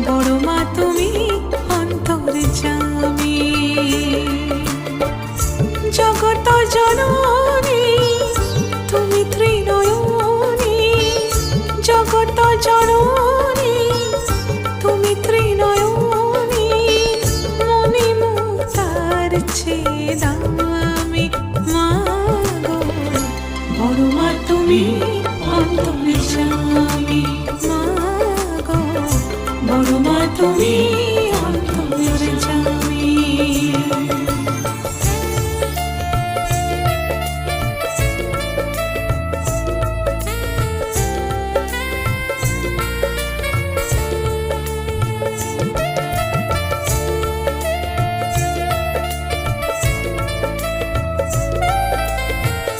বড় মা তুমি অন্তর্যামী, জগত জননী তুমি ত্রিনয়নী, জগত জননী তুমি ত্রিনয়নী, মনি মুক্তার চেয়ে দামি মা গো, বড় মা তুমি অন্তর্যামী।